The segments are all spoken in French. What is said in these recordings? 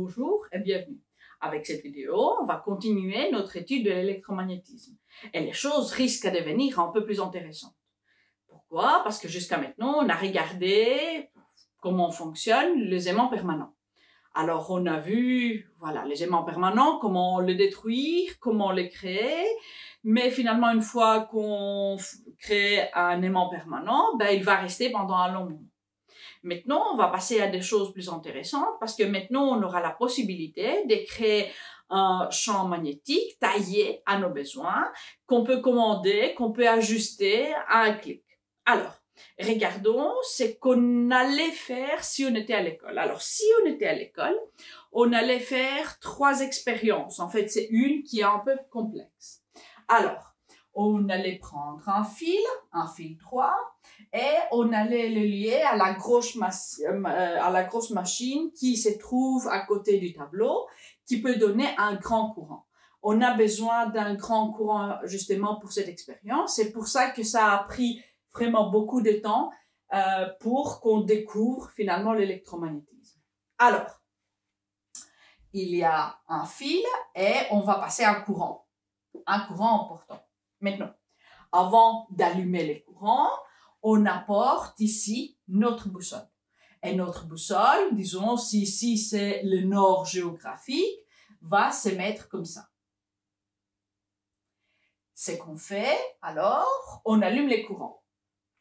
Bonjour et bienvenue. Avec cette vidéo, on va continuer notre étude de l'électromagnétisme. Et les choses risquent à devenir un peu plus intéressantes. Pourquoi? Parce que jusqu'à maintenant, on a regardé comment fonctionnent les aimants permanents. Alors, on a vu, voilà, les aimants permanents, comment les détruire, comment les créer. Mais finalement, une fois qu'on crée un aimant permanent, il va rester pendant un long moment. Maintenant, on va passer à des choses plus intéressantes parce que maintenant, on aura la possibilité de créer un champ magnétique taillé à nos besoins, qu'on peut commander, qu'on peut ajuster à un clic. Alors, regardons ce qu'on allait faire si on était à l'école. Alors, si on était à l'école, on allait faire 3 expériences. En fait, c'est une qui est un peu complexe. Alors, on allait prendre un fil droit, et on allait le lier à la grosse machine qui se trouve à côté du tableau, qui peut donner un grand courant. On a besoin d'un grand courant justement pour cette expérience. C'est pour ça que ça a pris vraiment beaucoup de temps pour qu'on découvre finalement l'électromagnétisme. Alors, il y a un fil et on va passer un courant important. Maintenant, avant d'allumer les courants, on apporte ici notre boussole. Et notre boussole, disons, si ici c'est le nord géographique, va se mettre comme ça. Ce qu'on fait, alors, on allume les courants.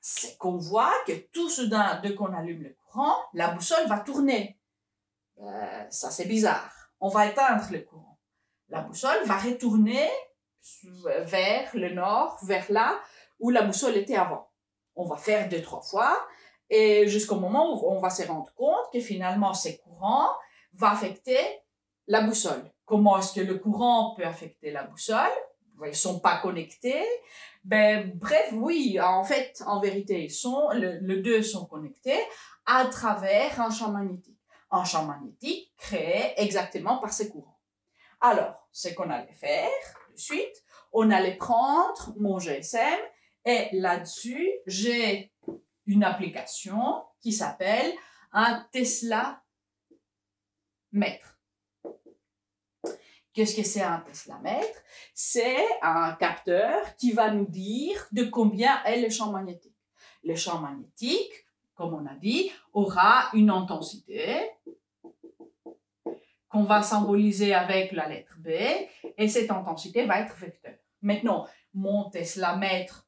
C'est qu'on voit que tout soudain, dès qu'on allume le courant, la boussole va tourner. Ça, c'est bizarre. On va éteindre le courant. La boussole va retourner vers le nord, vers là où la boussole était avant. On va faire 2-3 fois et jusqu'au moment où on va se rendre compte que finalement ces courants vont affecter la boussole. Comment est-ce que le courant peut affecter la boussole? Ils sont pas connectés. Bref, oui, en fait, en vérité, les deux sont connectés à travers un champ magnétique. Un champ magnétique créé exactement par ces courants. Alors, ce qu'on allait faire de suite, on allait prendre mon GSM et là-dessus, j'ai une application qui s'appelle un Tesla mètre. Qu'est-ce que c'est un Tesla mètre? C'est un capteur qui va nous dire de combien est le champ magnétique. Le champ magnétique, comme on a dit, aura une intensité qu'on va symboliser avec la lettre B, et cette intensité va être vecteur. Maintenant, mon Tesla mètre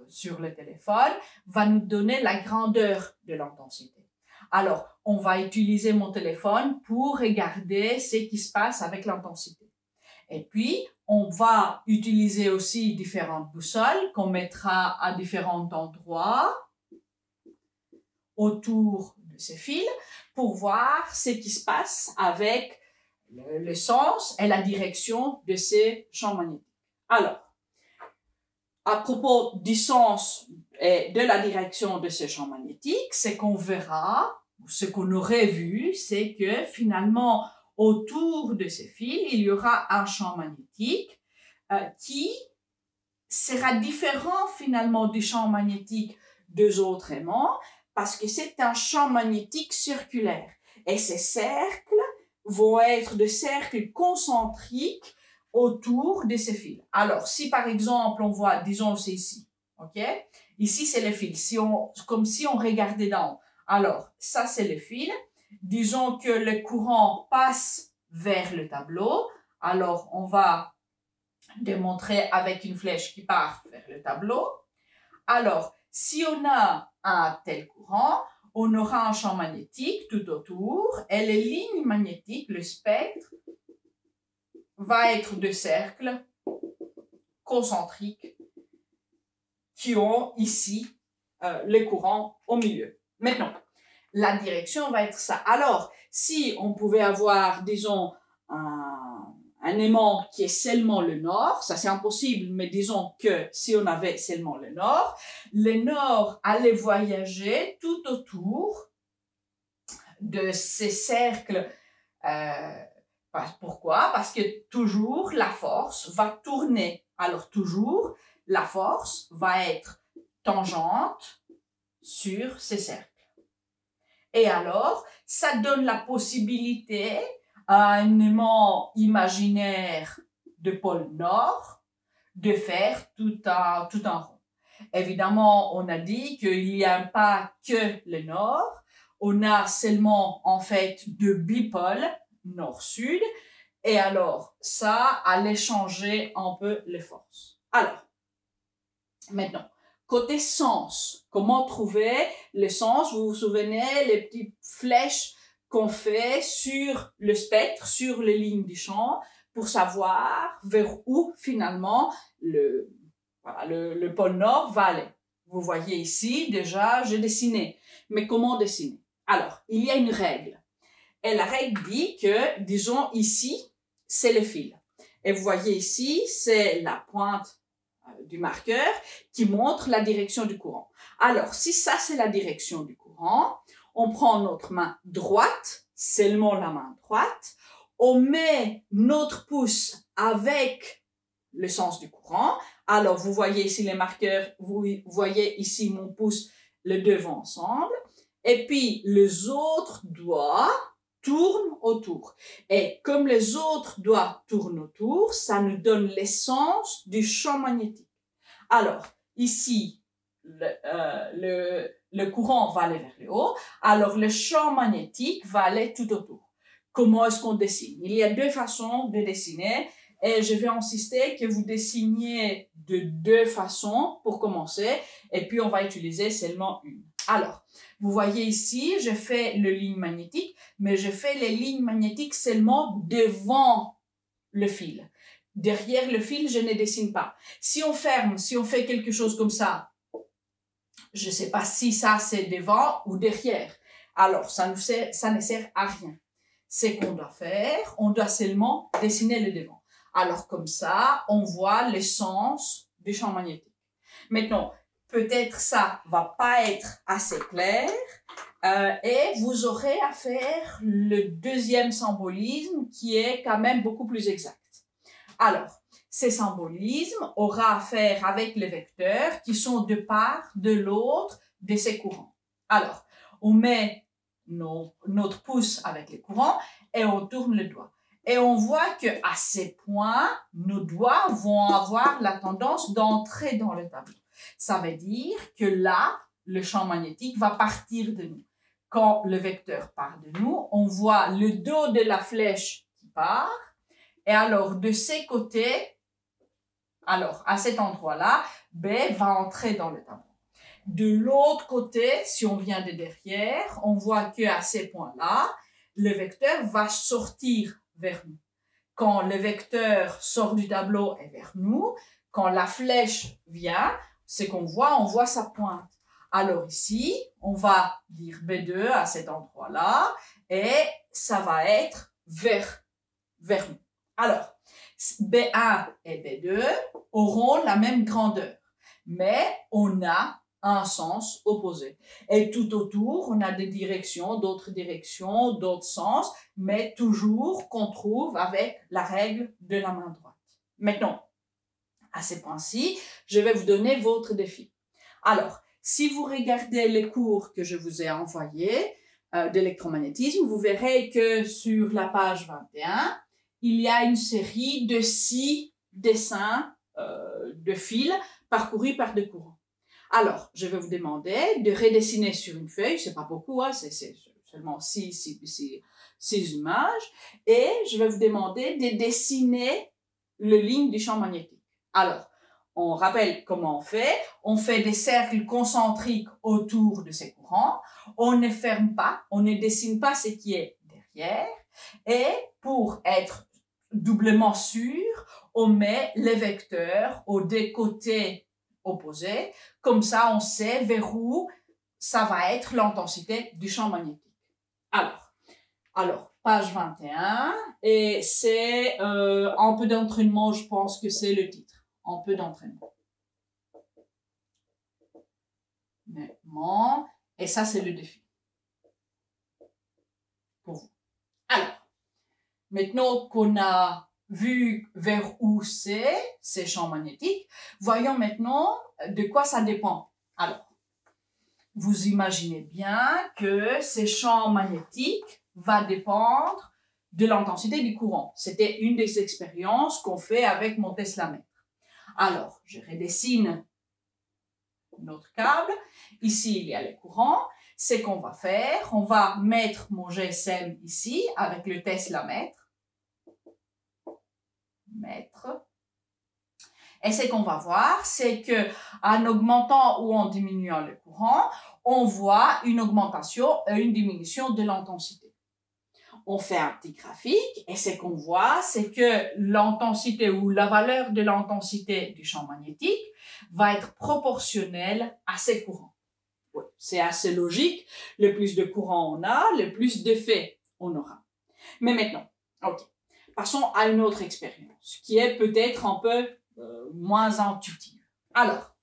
sur le téléphone va nous donner la grandeur de l'intensité. Alors, on va utiliser mon téléphone pour regarder ce qui se passe avec l'intensité. Et puis, on va utiliser aussi différentes boussoles qu'on mettra à différents endroits autour de ces fils pour voir ce qui se passe avec le sens et la direction de ces champs magnétiques. Alors, à propos du sens et de la direction de ces champs magnétiques, ce qu'on verra, ou ce qu'on aurait vu, c'est que finalement, autour de ces fils, il y aura un champ magnétique qui sera différent finalement du champ magnétique des autres aimants, parce que c'est un champ magnétique circulaire. Et ces cercles vont être des cercles concentriques autour de ces fils. Alors, si par exemple, on voit, disons, c'est ici, ok? Ici, c'est le fil, comme si on regardait d'en haut. Alors, ça, c'est le fil. Disons que le courant passe vers le tableau. Alors, on va démontrer avec une flèche qui part vers le tableau. Alors, si on a un tel courant, on aura un champ magnétique tout autour et les lignes magnétiques, le spectre, va être de cercles concentriques qui ont ici les courants au milieu. Maintenant, la direction va être ça. Alors, si on pouvait avoir, disons, un aimant qui est seulement le nord, ça c'est impossible, mais disons que si on avait seulement le nord allait voyager tout autour de ces cercles. Pourquoi? Parce que toujours la force va tourner. Alors toujours, la force va être tangente sur ces cercles. Et alors, ça donne la possibilité à un aimant imaginaire de pôle nord de faire tout un rond. Évidemment, on a dit qu'il n'y a pas que le nord, on a seulement en fait deux bipôles, nord-sud, et alors ça allait changer un peu les forces. Alors, maintenant, côté sens, comment trouver le sens? Vous vous souvenez les petites flèches qu'on fait sur le spectre, sur les lignes du champ, pour savoir vers où finalement le pôle Nord va aller. Vous voyez ici, déjà, j'ai dessiné. Mais comment dessiner? Alors, il y a une règle. Et la règle dit que, disons ici, c'est le fil. Et vous voyez ici, c'est la pointe du marqueur qui montre la direction du courant. Alors, si ça, c'est la direction du courant, on prend notre main droite, seulement la main droite, on met notre pouce avec le sens du courant. Alors, vous voyez ici les marqueurs, vous voyez ici mon pouce, les deux vont ensemble. Et puis, les autres doigts tournent autour. Et comme les autres doigts tournent autour, ça nous donne l'essence du champ magnétique. Alors, ici, le courant va aller vers le haut. Alors, le champ magnétique va aller tout autour. Comment est-ce qu'on dessine? Il y a deux façons de dessiner. Et je vais insister que vous dessiniez de deux façons pour commencer. Et puis, on va utiliser seulement une. Alors, vous voyez ici, je fais les lignes magnétiques, mais je fais les lignes magnétiques seulement devant le fil. Derrière le fil, je ne dessine pas. Si on ferme, si on fait quelque chose comme ça, je ne sais pas si ça c'est devant ou derrière. Alors, ça ne sert à rien. C'est qu'on doit faire, on doit seulement dessiner le devant. Alors comme ça, on voit l'essence du champ magnétique. Maintenant, peut-être ça va pas être assez clair et vous aurez à faire le deuxième symbolisme qui est quand même beaucoup plus exact. Alors, ces symbolismes aura à faire avec les vecteurs qui sont de part de l'autre de ces courants. Alors, on met notre pouce avec les courants et on tourne le doigt. Et on voit que à ces points, nos doigts vont avoir la tendance d'entrer dans le tableau. Ça veut dire que là, le champ magnétique va partir de nous. Quand le vecteur part de nous, on voit le dos de la flèche qui part. Et alors, de ces côtés, alors à cet endroit-là, B va entrer dans le tableau. De l'autre côté, si on vient de derrière, on voit qu'à ces points-là, le vecteur va sortir vers nous. Quand le vecteur sort du tableau et vers nous, quand la flèche vient, c'est qu'on voit, on voit sa pointe. Alors ici, on va dire B2 à cet endroit-là et ça va être vers nous. Alors, B1 et B2 auront la même grandeur, mais on a un sens opposé. Et tout autour, on a des directions, d'autres sens, mais toujours qu'on trouve avec la règle de la main droite. Maintenant, à ces points-ci, je vais vous donner votre défi. Alors, si vous regardez les cours que je vous ai envoyés d'électromagnétisme, vous verrez que sur la page 21, il y a une série de 6 dessins de fils parcourus par des courants. Alors, je vais vous demander de redessiner sur une feuille, c'est pas beaucoup, hein, c'est seulement 6 images, et je vais vous demander de dessiner les lignes du champ magnétique. Alors, on rappelle comment on fait des cercles concentriques autour de ces courants, on ne ferme pas, on ne dessine pas ce qui est derrière, et pour être doublement sûr, on met les vecteurs aux deux côtés opposés, comme ça on sait vers où ça va être l'intensité du champ magnétique. Alors, page 21, et c'est un peu d'entraînement, je pense que c'est le titre, un peu d'entraînement. Et ça c'est le défi pour vous. Alors, maintenant qu'on a vu vers où c'est ces champs magnétiques, voyons maintenant de quoi ça dépend. Alors, vous imaginez bien que ces champs magnétiques vont dépendre de l'intensité du courant. C'était une des expériences qu'on fait avec mon Tesla-mètre. Alors, je redessine notre câble. Ici, il y a le courant. C'est qu'on va faire. On va mettre mon GSM ici avec le Tesla-mètre. Et ce qu'on va voir, c'est que en augmentant ou en diminuant le courant, on voit une augmentation et une diminution de l'intensité. On fait un petit graphique et ce qu'on voit, c'est que l'intensité ou la valeur de l'intensité du champ magnétique va être proportionnelle à ces courants. Oui, c'est assez logique. Le plus de courant on a, le plus d'effet on aura. Mais maintenant, ok, passons à une autre expérience qui est peut-être un peu moins intuitive. Alors,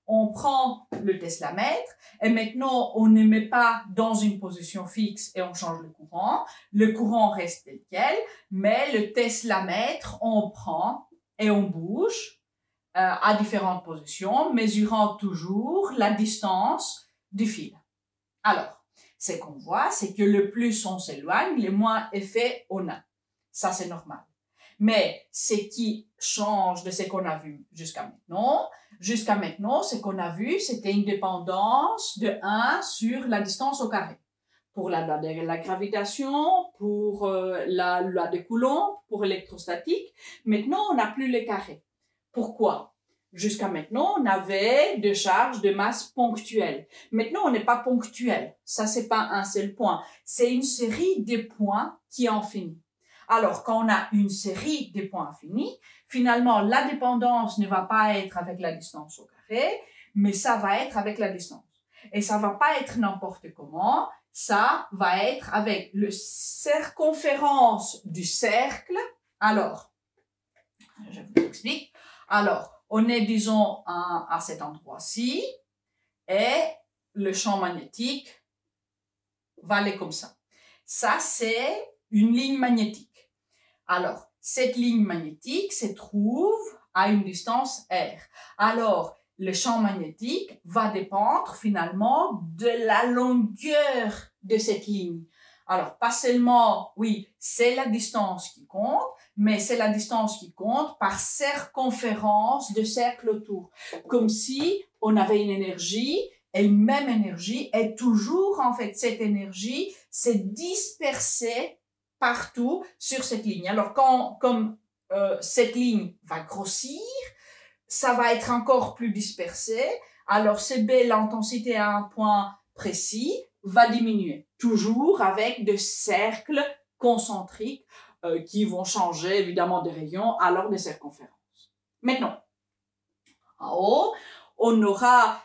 on prend le Tesla-mètre et maintenant on ne met pas dans une position fixe et on change le courant. Le courant reste tel quel, mais le Tesla-mètre, on prend et on bouge à différentes positions, mesurant toujours la distance du fil. Alors, ce qu'on voit, c'est que le plus on s'éloigne, le moins effet on a. Ça, c'est normal. Mais ce qui change de ce qu'on a vu jusqu'à maintenant, ce qu'on a vu, c'était une dépendance de 1 sur la distance au carré. Pour la gravitation, pour la loi de Coulomb, pour l'électrostatique. Maintenant, on n'a plus le carré. Pourquoi? Jusqu'à maintenant, on avait des charges de masse ponctuelles. Maintenant, on n'est pas ponctuel. Ça, c'est pas un seul point. C'est une série de points qui est infinie. Alors, quand on a une série de points infinis, finalement, la dépendance ne va pas être avec la distance au carré, mais ça va être avec la distance. Et ça va pas être n'importe comment, ça va être avec le circonférence du cercle. Alors, je vous explique. Alors, on est, disons, à cet endroit-ci, et le champ magnétique va aller comme ça. Ça, c'est une ligne magnétique. Alors, cette ligne magnétique se trouve à une distance r. Alors, le champ magnétique va dépendre finalement de la longueur de cette ligne. Alors, pas seulement, oui, c'est la distance qui compte, mais c'est la distance qui compte par circonférence de cercle autour. Comme si on avait une énergie, et une même énergie, et toujours, en fait, cette énergie s'est dispersée partout sur cette ligne. Alors, comme cette ligne va grossir, ça va être encore plus dispersé. Alors, CB, l'intensité à un point précis, va diminuer. Toujours avec des cercles concentriques qui vont changer, évidemment, de rayons alors des circonférences. Maintenant, en haut, on aura,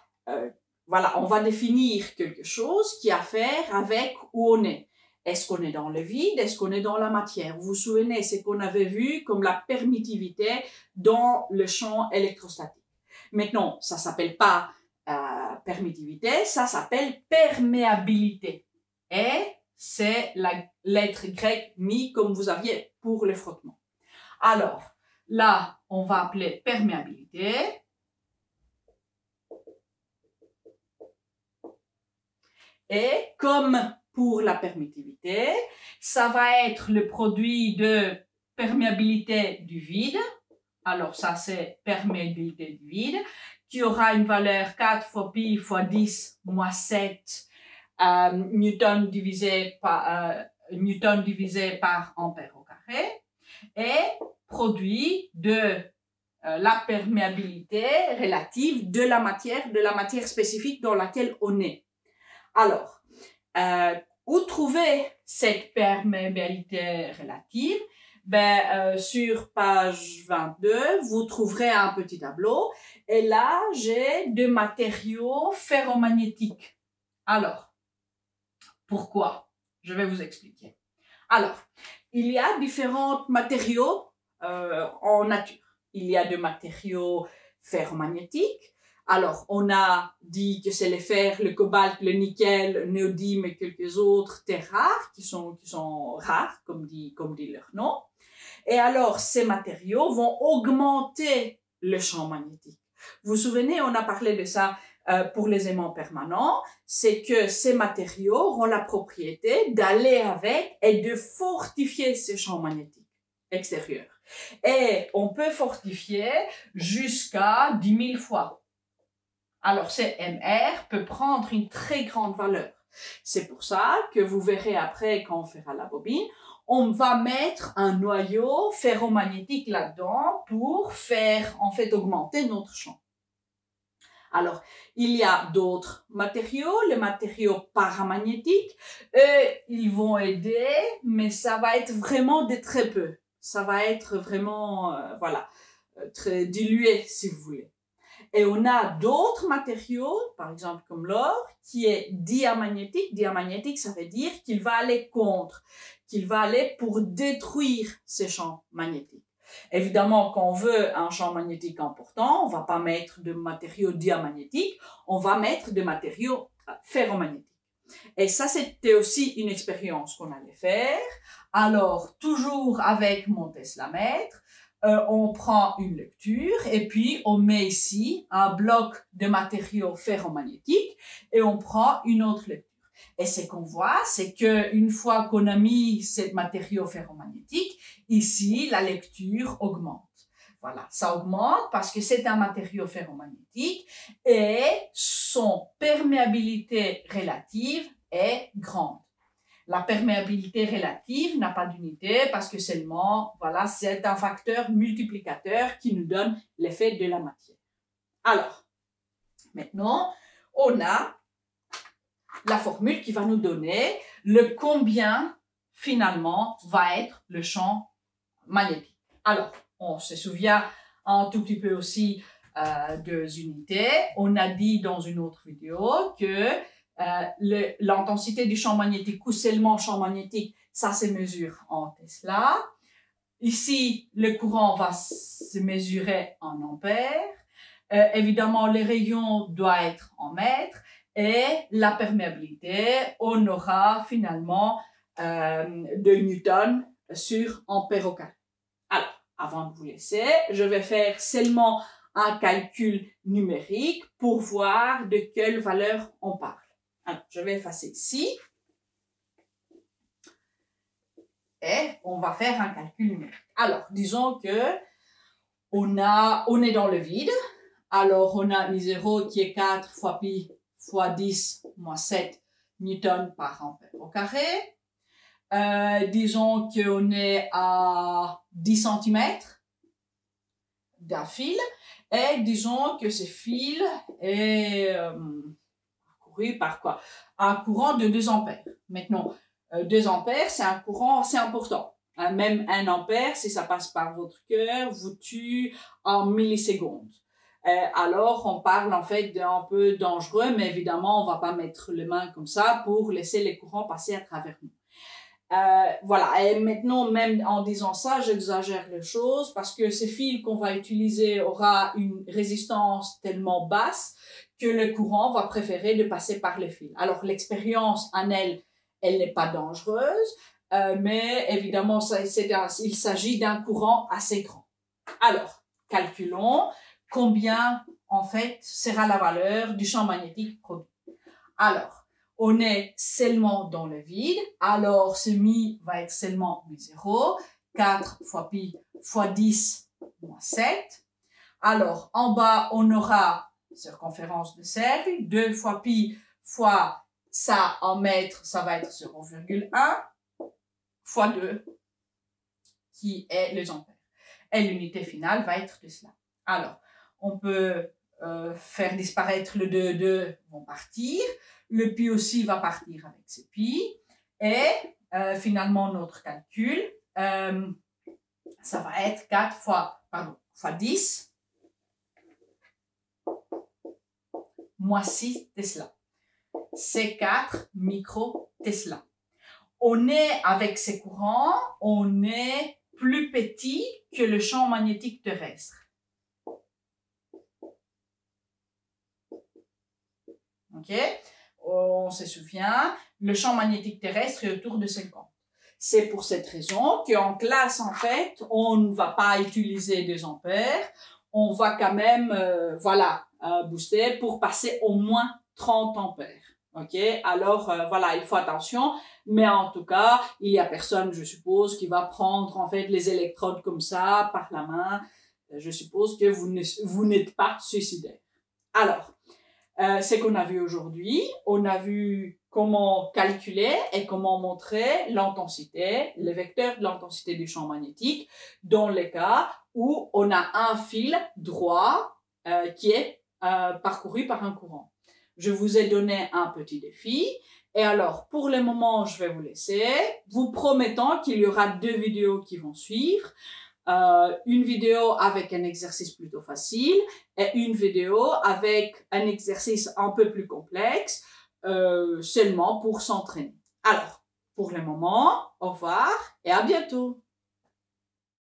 voilà, on va définir quelque chose qui a à faire avec où on est. Est-ce qu'on est dans le vide? Est-ce qu'on est dans la matière? Vous vous souvenez, c'est qu'on avait vu comme la permittivité dans le champ électrostatique. Maintenant, ça s'appelle pas permittivité, ça s'appelle perméabilité. Et c'est la lettre grecque mi comme vous aviez pour le frottement. Alors, là, on va appeler perméabilité. Et comme pour la permittivité, ça va être le produit de perméabilité du vide. Alors ça, c'est perméabilité du vide, qui aura une valeur 4 fois pi fois 10 moins 7 newton divisé par ampère au carré, et produit de la perméabilité relative de la matière spécifique dans laquelle on est. Alors, où trouver cette perméabilité relative? Sur page 22, vous trouverez un petit tableau. Et là, j'ai des matériaux ferromagnétiques. Alors, pourquoi? Je vais vous expliquer. Alors, il y a différents matériaux en nature. Il y a des matériaux ferromagnétiques. Alors, on a dit que c'est le fer, le cobalt, le nickel, le néodyme et quelques autres terres rares qui sont rares, comme dit leur nom. Et alors, ces matériaux vont augmenter le champ magnétique. Vous vous souvenez, on a parlé de ça pour les aimants permanents, c'est que ces matériaux ont la propriété d'aller avec et de fortifier ces champs magnétiques extérieurs. Et on peut fortifier jusqu'à 10 000 fois. Alors, ces MR peut prendre une très grande valeur. C'est pour ça que vous verrez après, quand on fera la bobine, on va mettre un noyau ferromagnétique là-dedans pour faire, en fait, augmenter notre champ. Alors, il y a d'autres matériaux, les matériaux paramagnétiques. Ils vont aider, mais ça va être vraiment de très peu. Ça va être vraiment, très dilué, si vous voulez. Et on a d'autres matériaux, par exemple comme l'or, qui est diamagnétique. Diamagnétique, ça veut dire qu'il va aller contre, qu'il va aller pour détruire ces champs magnétiques. Évidemment, quand on veut un champ magnétique important, on va pas mettre de matériaux diamagnétiques, on va mettre des matériaux ferromagnétiques. Et ça, c'était aussi une expérience qu'on allait faire. Alors, toujours avec mon Teslamètre, on prend une lecture et puis on met ici un bloc de matériaux ferromagnétiques et on prend une autre lecture. Et ce qu'on voit, c'est que une fois qu'on a mis ces matériaux ferromagnétiques, ici, la lecture augmente. Voilà, ça augmente parce que c'est un matériau ferromagnétique et son perméabilité relative est grande. La perméabilité relative n'a pas d'unité parce que seulement, voilà, c'est un facteur multiplicateur qui nous donne l'effet de la matière. Alors, maintenant, on a la formule qui va nous donner le combien, finalement, va être le champ magnétique. Alors, on se souvient un tout petit peu aussi des unités. On a dit dans une autre vidéo que l'intensité du champ magnétique ou seulement champ magnétique, ça se mesure en Tesla. Ici, le courant va se mesurer en ampères. Évidemment, les rayons doivent être en mètres. Et la perméabilité, on aura finalement de Newton sur ampère au carré. Alors, avant de vous laisser, je vais faire seulement un calcul numérique pour voir de quelle valeur on parle. Alors, je vais effacer ici. Et on va faire un calcul numérique. Alors, disons que on est dans le vide. Alors, on a mi0 qui est 4 fois pi fois 10 moins 7 newtons par ampère au carré. Disons qu'on est à 10 cm d'un fil. Et disons que ce fil est parcouru par quoi? Un courant de 2 ampères. Maintenant, 2 ampères, c'est un courant assez important. Même 1 ampère, si ça passe par votre cœur, vous tue en millisecondes. Alors, on parle en fait d'un peu dangereux, mais évidemment, on va pas mettre les mains comme ça pour laisser les courants passer à travers nous. Voilà, et maintenant, même en disant ça, j'exagère les choses parce que ce fil qu'on va utiliser aura une résistance tellement basse que le courant va préférer de passer par le fil. Alors, l'expérience en elle n'est pas dangereuse, mais évidemment, il s'agit d'un courant assez grand. Alors, calculons combien, en fait, sera la valeur du champ magnétique produit. Alors, on est seulement dans le vide, alors ce mi va être seulement mi0, 4 fois pi fois 10 moins 7. Alors, en bas, on aura circonférence de cercle, 2 fois pi fois ça en mètres, ça va être 0,1, fois 2, qui est les ampères. Et l'unité finale va être de cela. Alors, on peut faire disparaître le 2 vont partir. Le pi aussi va partir avec ce pi. Et finalement, notre calcul, ça va être 4 fois 10 moins 6 Tesla. C'est 4 micro-Tesla. On est, avec ces courants, on est plus petit que le champ magnétique terrestre. Ok? On se souvient, le champ magnétique terrestre est autour de 50. C'est pour cette raison qu'en classe, en fait, on ne va pas utiliser des ampères. On va quand même, booster pour passer au moins 30 ampères. Ok, alors voilà, il faut attention, mais en tout cas, il y a personne, je suppose, qui va prendre en fait les électrodes comme ça par la main. Je suppose que vous n'êtes pas suicidaire. Alors, c'est qu'on a vu aujourd'hui. On a vu comment calculer et comment montrer l'intensité, le vecteur de l'intensité du champ magnétique dans les cas où on a un fil droit qui est parcouru par un courant. Je vous ai donné un petit défi. Et alors, pour le moment, je vais vous laisser, vous promettant qu'il y aura 2 vidéos qui vont suivre. Une vidéo avec un exercice plutôt facile et une vidéo avec un exercice un peu plus complexe, seulement pour s'entraîner. Alors, pour le moment, au revoir et à bientôt.